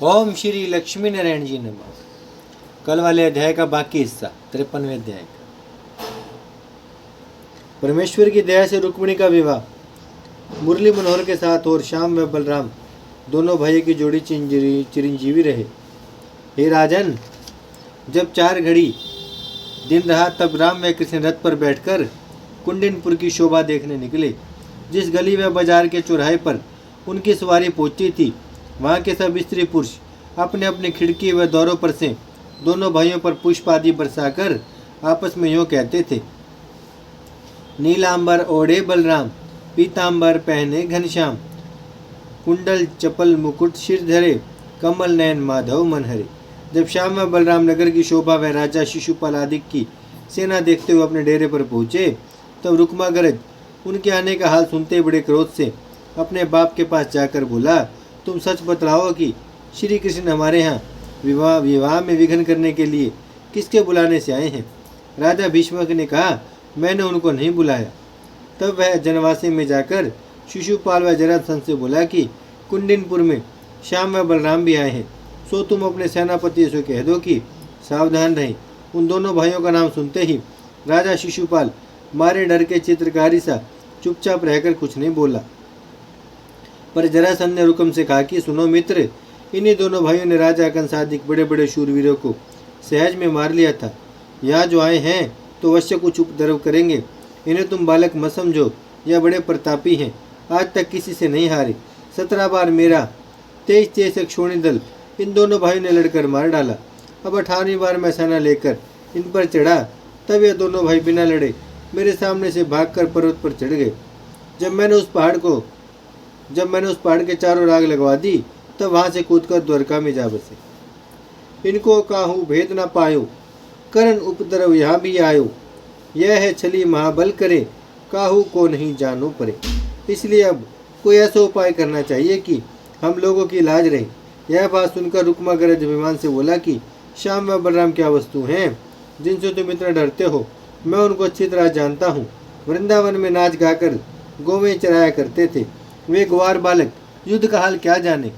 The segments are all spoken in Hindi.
ओम श्री लक्ष्मी नारायण जी नमः। कल वाले अध्याय का बाकी हिस्सा 53वें अध्याय का। परमेश्वर की दया से रुक्मिणी का विवाह मुरली मनोहर के साथ और श्याम व बलराम दोनों भाइयों की जोड़ी चिरंजीवी रहे। हे राजन, जब 4 घड़ी दिन रहा तब राम व कृष्ण रथ पर बैठकर कुंडिनपुर की शोभा देखने निकले। जिस गली व बाजार के चौराहे पर उनकी सवारी पहुंची थी, वहाँ के सब स्त्री पुरुष अपने अपने खिड़की व दौरों पर से दोनों भाइयों पर पुष्प आदि बरसाकर आपस में यूँ कहते थे। नीलांबर ओढ़े बलराम, पीतांबर पहने घनश्याम, कुंडल चपल मुकुट सिर धरे, कमल नयन माधव मन हरे। जब श्याम व बलराम नगर की शोभा व राजा शिशुपाल आदि की सेना देखते हुए अपने डेरे पर पहुँचे, तब रुक्मागरज उनके आने का हाल सुनते बड़े क्रोध से अपने बाप के पास जाकर बोला, तुम सच बतलाओ कि श्री कृष्ण हमारे यहाँ विवाह में विघ्न करने के लिए किसके बुलाने से आए हैं। राजा भीष्मक ने कहा, मैंने उनको नहीं बुलाया। तब वह जनवासी में जाकर शिशुपाल व जरासंध से बोला कि कुंडिनपुर में श्याम व बलराम भी आए हैं, सो तुम अपने सेनापति से कह दो कि सावधान रहें। उन दोनों भाइयों का नाम सुनते ही राजा शिशुपाल मारे डर के चित्रकारी सा चुपचाप रहकर कुछ नहीं बोला। पर जरासंध ने रुकम से कहा कि सुनो मित्र, इन्हीं दोनों भाइयों ने राजा कंस आदि बड़े बड़े शूरवीरों को सहज में मार लिया था। यहाँ जो आए हैं तो अवश्य कुछ उपद्रव करेंगे। इन्हें तुम बालक मत समझो, यह बड़े प्रतापी हैं, आज तक किसी से नहीं हारे। 17 बार मेरा 23 क्षोणी दल इन दोनों भाइयों ने लड़कर मार डाला। अब 18वीं बार मैं सेना लेकर इन पर चढ़ा, तब ये दोनों भाई बिना लड़े मेरे सामने से भागकर पर्वत पर चढ़ गए। जब मैंने उस पहाड़ के चारों राग लगवा दी, तब वहां से कूदकर द्वारका में जा बसे। इनको काहू भेद न पायो, करण उपद्रव यहाँ भी आयो। यह है छली महाबल करे, काहू को नहीं जानो परे। इसलिए अब कोई ऐसा उपाय करना चाहिए कि हम लोगों की लाज रहे। यह बात सुनकर रुक्मागरज अभिमान से बोला कि श्याम व बलराम क्या वस्तु हैं जिनसे तुम इतना डरते हो। मैं उनको अच्छी तरह जानता हूँ। वृंदावन में नाच गाकर गोवें चराया करते थे। वे ग्वार बालक युद्ध का हाल क्या जाने।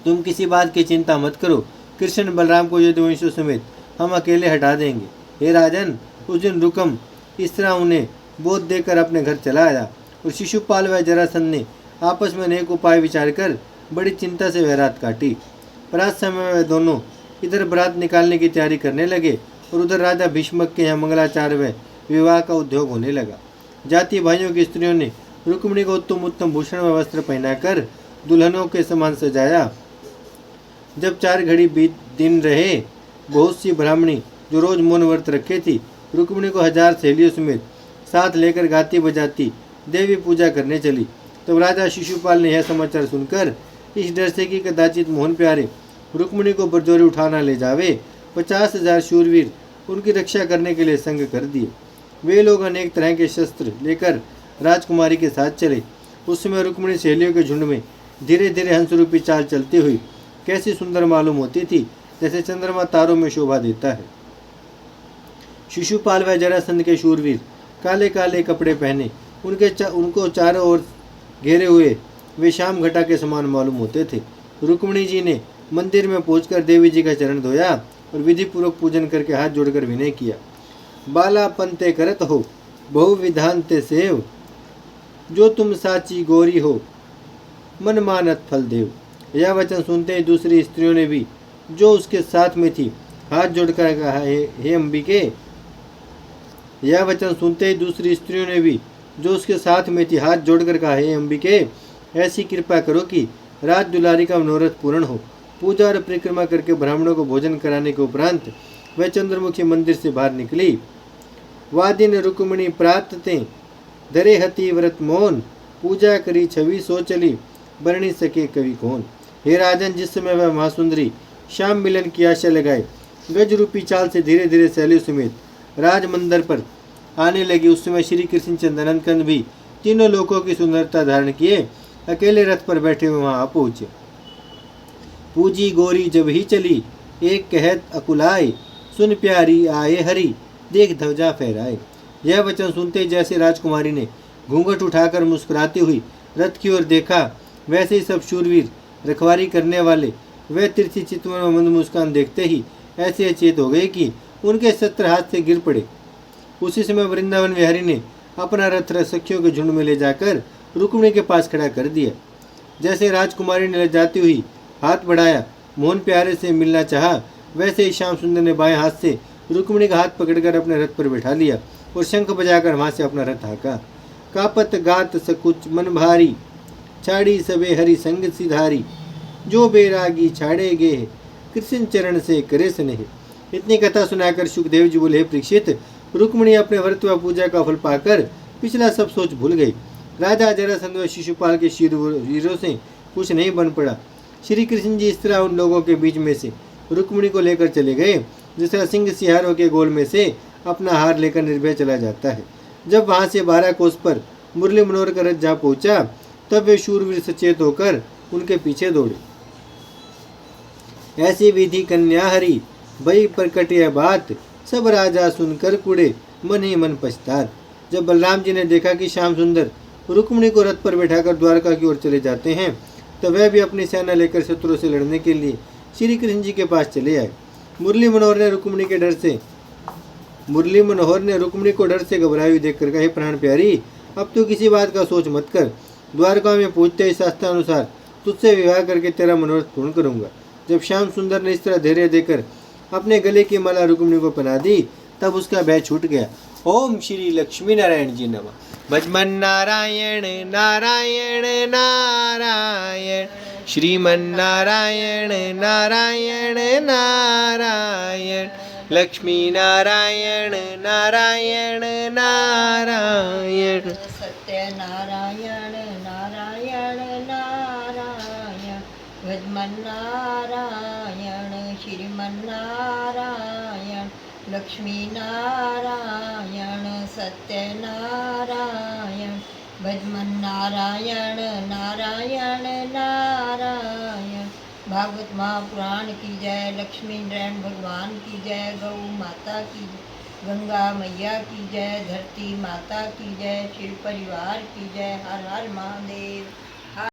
तुम किसी बात की चिंता मत करो, कृष्ण बलराम को यदुवंशियों समेत हम अकेले हटा देंगे। हे राजन, उस दिन रुकम इस तरह उन्हें बोध देकर अपने घर चला आया और शिशुपाल व जरासंध ने आपस में अनेक उपाय विचार कर बड़ी चिंता से वह रात काटी। प्रात समय वह दोनों इधर बरात निकालने की तैयारी करने लगे और उधर राजा भीष्मक के यहाँ मंगलाचार व विवाह का उद्योग होने लगा। जाति भाइयों की स्त्रियों ने रुक्मिणी को उत्तम उत्तम भूषण व वस्त्र पहनाकर दुल्हनों के समान सजाया। जब 4 घड़ी बीत दिन रहे, बहुत सी ब्राह्मणी जो रोज मौन व्रत रखे थी रुक्मिणी को 1000 सहेलियों समेत साथ लेकर गाती बजाती देवी पूजा करने चली। तब राजा शिशुपाल ने यह समाचार सुनकर इस डर से कि कदाचित मोहन प्यारे रुक्मिणी को बरजोरी उठाना ले जावे, 50,000 शूरवीर उनकी रक्षा करने के लिए संग कर दिए। वे लोग अनेक तरह के शस्त्र लेकर राजकुमारी के साथ चले। उस समय रुक्मिणी सहेलियों के झुंड में धीरे धीरे हंसरूपी चाल चलती हुई कैसी सुंदर मालूम होती थी, जैसे चंद्रमा तारों में शोभा देता है। शिशुपाल व जरासंध के शूरवीर काले काले कपड़े पहने उनको चारों ओर घेरे हुए वे श्याम घटा के समान मालूम होते थे। रुक्मिणी जी ने मंदिर में पहुंचकर देवी जी का चरण धोया और विधि पूर्वक पूजन करके हाथ जोड़कर विनय किया। बाला पंते करत हो, बहु विधान ते सेव, जो तुम साची गोरी हो, मन मानत फल देव। यह वचन सुनते ही दूसरी स्त्रियों ने भी जो उसके साथ में थी हाथ जोड़कर कहा, हे अंबिके। यह वचन सुनते ही दूसरी स्त्रियों ने भी जो उसके साथ में थी हाथ जोड़कर कहा, हे अंबिके, ऐसी कृपा करो कि राज दुलारी का मनोरथ पूर्ण हो। पूजा और परिक्रमा करके ब्राह्मणों को भोजन कराने के उपरांत वह चंद्रमुखी मंदिर से बाहर निकली। वादिन रुक्मिणी प्रात ते धरे हति व्रत मौन, पूजा करी छवि सो चली, बरणी सके कवि कौन। हे राजन, जिस समय वह महासुंदरी श्याम मिलन की आशा लगाए गज रूपी चाल से धीरे धीरे सैलियों समेत राज मंदिर पर आने लगी, उस समय श्री कृष्ण चंदनकंद भी तीनों लोकों की सुंदरता धारण किए अकेले रथ पर बैठे हुए वहां पहुंचे। पूजी गोरी जब ही चली, एक कहत अकुलाए, सुन प्यारी आए हरि, देख ध्वजा फहराए। यह वचन सुनते जैसे राजकुमारी ने घूंघट उठाकर मुस्कुराती हुई रथ की ओर देखा, वैसे ही सब शूरवीर रखवारी करने वाले वे तिरछी चितवन में मंद मुस्कान देखते ही ऐसे अचेत हो गए कि उनके शस्त्र हाथ से गिर पड़े। उसी समय वृंदावन विहारी ने अपना रथ सखियों के झुंड में ले जाकर रुक्मिणी के पास खड़ा कर दिया। जैसे राजकुमारी ने लजाती हुई हाथ बढ़ाया, मोहन प्यारे से मिलना चाहा, वैसे ही श्याम सुंदर ने बाएं हाथ से रुक्मिणी का हाथ पकड़कर अपने रथ पर बैठा लिया और शंख बजाकर वहां से अपना रथ हाँका। कापत गात सकुच मन भारी, छाड़ी सबे हरि संग सिधारी, जो बैरागी छाड़े गे कृष्ण चरण से करे स्नेह। इतनी कथा सुनाकर सुखदेव जी बोले, परीक्षित, रुक्मिणी अपने व्रत व पूजा का फल पाकर पिछला सब सोच भूल गई। राजा जरासंध व शिशुपाल के शीरों से कुछ नहीं बन पड़ा। श्री कृष्ण जी इस तरह उन लोगों के बीच में से रुक्मिणी को लेकर चले गए जिस तरह सिंह सिहारों के गोल में से अपना हार लेकर निर्भय चला जाता है। जब वहां से 12 कोस पर मुरली मनोहर का रथ जा पहुंचा तब वे शूरवीर सचेत होकर उनके पीछे दौड़े। ऐसी विधि कन्या हरी भई प्रकट यह बात, सब राजा सुनकर कुड़े मन ही मन पछतात। जब बलराम जी ने देखा कि श्याम सुंदर रुक्मिणी को रथ पर बैठाकर द्वारका की ओर चले जाते हैं तो वह भी अपनी सेना लेकर शत्रुओं से लड़ने के लिए श्री कृष्ण जी के पास चले आए। मुरली मनोहर ने रुक्मिणी को डर से घबराई हुई देखकर कहा, हे प्राण प्यारी, अब तो किसी बात का सोच मत कर। द्वारका में पहुंचते ही शास्त्रानुसार तुझसे विवाह करके तेरा मनोरथ पूर्ण करूंगा। जब श्याम सुंदर ने इस तरह धैर्य देकर अपने गले की माला रुक्मिणी को पहना दी तब उसका भय छूट गया। ओम श्री लक्ष्मी नारायण जी नमः। भजमन नारायण नारायण नारायण, श्रीमन नारायण नारायण नारायण, लक्ष्मी नारायण नारायण नारायण, सत्य नारायण नारायण नारायण, भजमन नारायण श्रीमन नारायण, लक्ष्मी नारायण सत्य नारायण, भजमन नारायण नारायण नारायण। भागवत महापुराण की जय, लक्ष्मी नारायण भगवान की जय, गौ माता की जय, गंगा मैया की जय, धरती माता की जय, शिव परिवार की जय। हर हर महादेव।